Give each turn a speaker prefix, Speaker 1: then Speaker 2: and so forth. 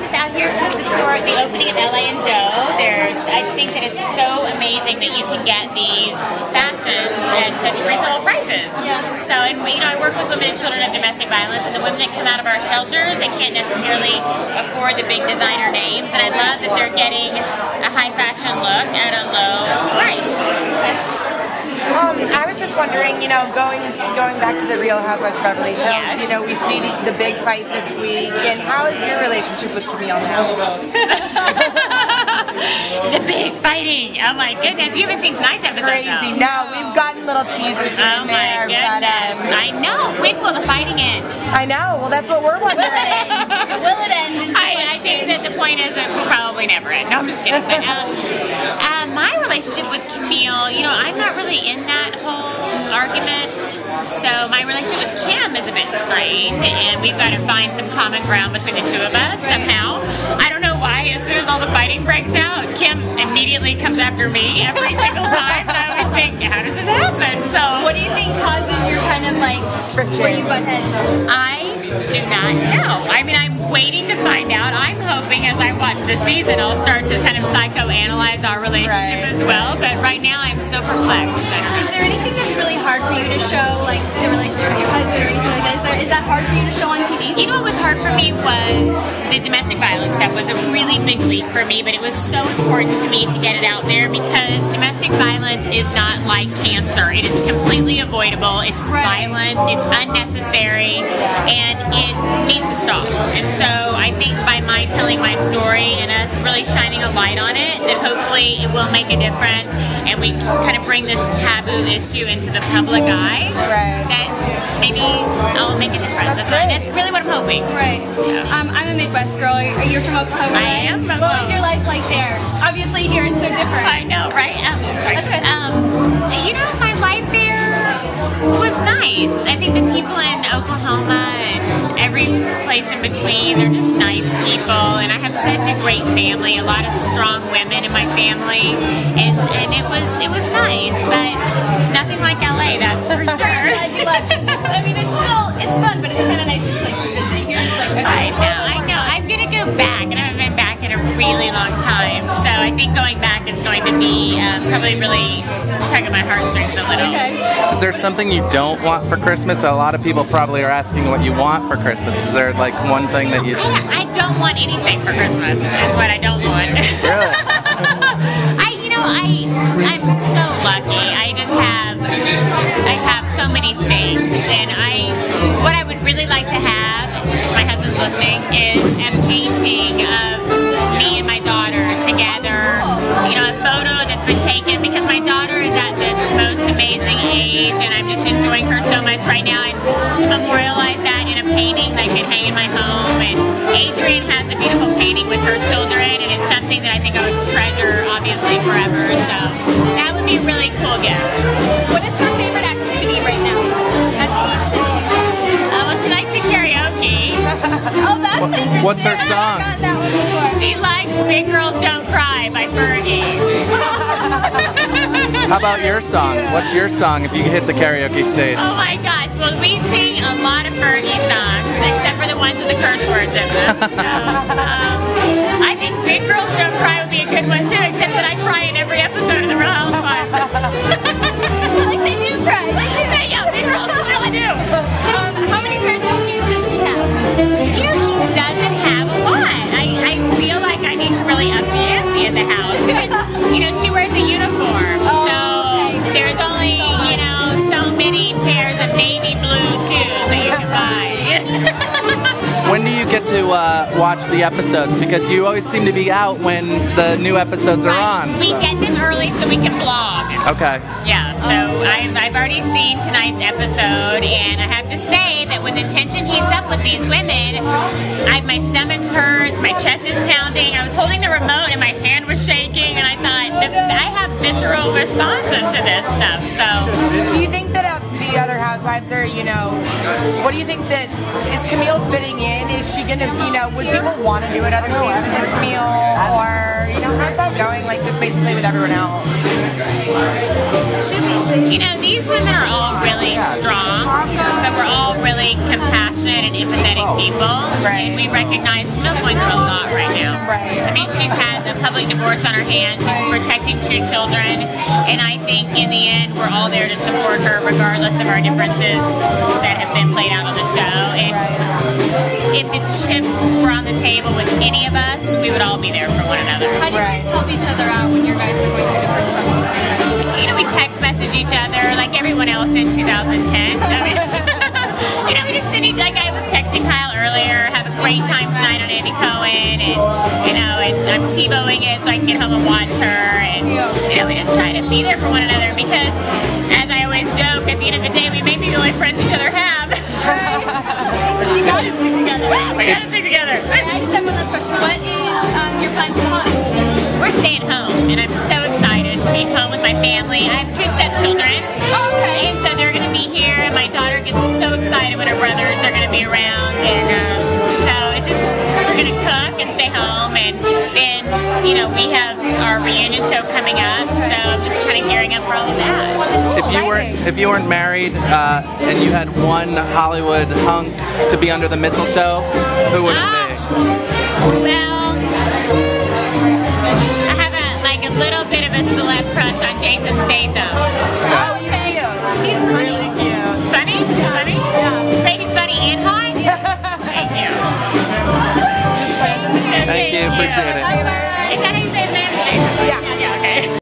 Speaker 1: just out here to support the opening of LA and Joe. I think that it's so amazing that you can get these fashions at such reasonable prices.
Speaker 2: Yeah.
Speaker 1: So, and I work with women and children of domestic violence, and the women that come out of our shelters, they can't necessarily afford the big designer names, and I love that they're getting a high fashion look at a low price.
Speaker 3: I was just wondering, going back to the Real Housewives of Beverly Hills,
Speaker 1: Yes.
Speaker 3: We see the big fight this week, and how is your relationship with Camille now?
Speaker 1: The big fighting. Oh my goodness. You haven't seen tonight's episode.
Speaker 3: Crazy.
Speaker 1: Though.
Speaker 3: No, we've gotten little teasers here
Speaker 1: Oh
Speaker 3: and
Speaker 1: my
Speaker 3: there.
Speaker 1: goodness.
Speaker 3: But,
Speaker 1: I know. When will the fighting end?
Speaker 3: I know. Well, that's what we're wondering.
Speaker 2: Will it end?
Speaker 1: I think that the point is it will probably never end. No, I'm just kidding. But my relationship with Camille, I'm not really in that whole argument. So my relationship with Kim is a bit strained, and we've got to find some common ground between the two of us somehow. I don't know why. As soon as all the fighting breaks out, Kim immediately comes after me every single time. And I always think, how does this happen? So
Speaker 2: What do you think causes your kind of like
Speaker 3: Friction.
Speaker 2: where you butt heads?
Speaker 1: I do not know. I mean, I'm waiting to find out. I'm hoping as I watch the season, I'll start to kind of psychoanalyze our relationship as well. But right now, I'm still perplexed. I don't know.
Speaker 2: Is there anything that's really hard for you to show, like the relationship with your husband or anything like that? Is that hard for you to show on TV?
Speaker 1: You know what was hard for me was the domestic violence stuff was a really big leap for me, but it was so important to me to get it out there because domestic violence is not like cancer. It is completely avoidable. It's violence, it's unnecessary, and it needs to stop. And so I think by my telling my story and us really shining a light on it, that hopefully it will make a difference and we kind of bring this taboo issue into the public eye.
Speaker 3: Right.
Speaker 1: That maybe I'll make a difference. That's really what I'm hoping.
Speaker 2: Right. I'm a Midwest girl. You're from Oklahoma,
Speaker 1: I
Speaker 2: right?
Speaker 1: am from
Speaker 2: What was your life like there? Obviously here it's so different.
Speaker 1: I know, right? Sorry.
Speaker 2: Okay.
Speaker 1: My life there was nice. I think the people in Oklahoma and every place in between, they're just nice people. And I have such a great family, a lot of strong women in my family. And it was nice, but it's nothing like LA, that's for sure.
Speaker 2: I do love it. It's fun, but it's kind of nice just like to visit here.
Speaker 1: I know. I'm going to go back, and I haven't been back in a really long time. So I think going back is going to be probably really tugging my heartstrings a little.
Speaker 2: Okay.
Speaker 4: Is there something you don't want for Christmas? A lot of people probably are asking what you want for Christmas. Is there like one thing that you...
Speaker 1: I don't want anything for Christmas, is what I don't want.
Speaker 4: Really?
Speaker 1: I'm so lucky. I have so many things, and what I would really like to have, if my husband's listening, is a painting of me and my daughter together. A photo that's been taken because my daughter is at this most amazing age, and I'm just enjoying her so much right now. And to memorialize that in a painting that can hang in my home, and Adrian has a beautiful painting with her children, and it's something that I think I would treasure, obviously, forever. So that would be a really cool gift.
Speaker 2: What is her favorite activity right now at the beach this year?
Speaker 1: Well, she likes to karaoke.
Speaker 2: Oh, that's interesting.
Speaker 4: What's her song?
Speaker 2: I haven't gotten that one before.
Speaker 1: She likes Big Girls Don't Cry by Fergie.
Speaker 4: How about your song? What's your song if you hit the karaoke stage?
Speaker 1: Oh my gosh, well we sing a lot of Fergie songs, except for the ones with the curse words in them. So, I think Big Girls Don't Cry would be a good one too, except that I cry in every episode of The Real Housewives.
Speaker 2: Like they do cry.
Speaker 1: Yeah, Big Girls really do.
Speaker 2: How many pairs of shoes does she have?
Speaker 1: She doesn't have a lot. I feel like I need to really up the ante at the house because, she wears a uniform. So there's only, so many pairs of navy blue shoes that you can buy.
Speaker 4: When do you get to watch the episodes? Because you always seem to be out when the new episodes are on.
Speaker 1: We
Speaker 4: so.
Speaker 1: get them early so we can blog.
Speaker 4: Okay.
Speaker 1: Yeah, so I've already seen tonight's episode, and I have to say that when the tension heats up with these women, my stomach hurts, my chest is pounding. I was holding the remote and my hand was shaking, and I thought, I have visceral responses to this stuff. So,
Speaker 3: Do you think that the other housewives are, what do you think that, is Camille fitting in? Is she going to, would people want to do another season with Camille? Or, how's that going, like, just basically with everyone else?
Speaker 1: You know, these women are all really strong, but we're all really compassionate and empathetic people.
Speaker 3: Right.
Speaker 1: And we recognize Camille's going through a lot right now.
Speaker 3: Right.
Speaker 1: I mean, she has a public divorce on her hands. She's protecting 2 children. And I think in the end, we're all there to support her regardless of our differences that have been played out on the show. And if the chips were on the table with any of us, we would all be there for one another.
Speaker 2: How do you guys help each other out when you guys are going through different struggles?
Speaker 1: You know, we text message each other like everyone else in 2010. I mean, you know, we just send each, like I was texting Kyle earlier, have a great time tonight on Andy Cohen, and, you know, and I'm TiVoing it so I can get home and watch her, and, you know, we just try to be there for one another because, as I always joke, at the end of the day, we may be the only friends each other have.
Speaker 2: You gotta stick together.
Speaker 1: We gotta stick together.
Speaker 2: I just have one last question. What is your plans for the holidays?
Speaker 1: We're staying home, and I'm so excited to be home with my family. I have 2 stepchildren, and so they're going to be here, and my daughter gets so excited when her brothers are going to be around, and so it's just, we're going to cook and stay home, and then, you know, we have our reunion show coming up, so I'm just kind of gearing up for all of that.
Speaker 4: If you weren't married and you had one Hollywood hunk to be under the mistletoe, who would it be?
Speaker 1: Well, I have a little bit of a celeb crush on Jason Statham.
Speaker 3: Oh, he's cute.
Speaker 1: He's funny.
Speaker 3: Really cute.
Speaker 1: Funny? He's funny? Yeah. Wait, he's funny and hot? Thank you.
Speaker 4: Thank you. Appreciate it.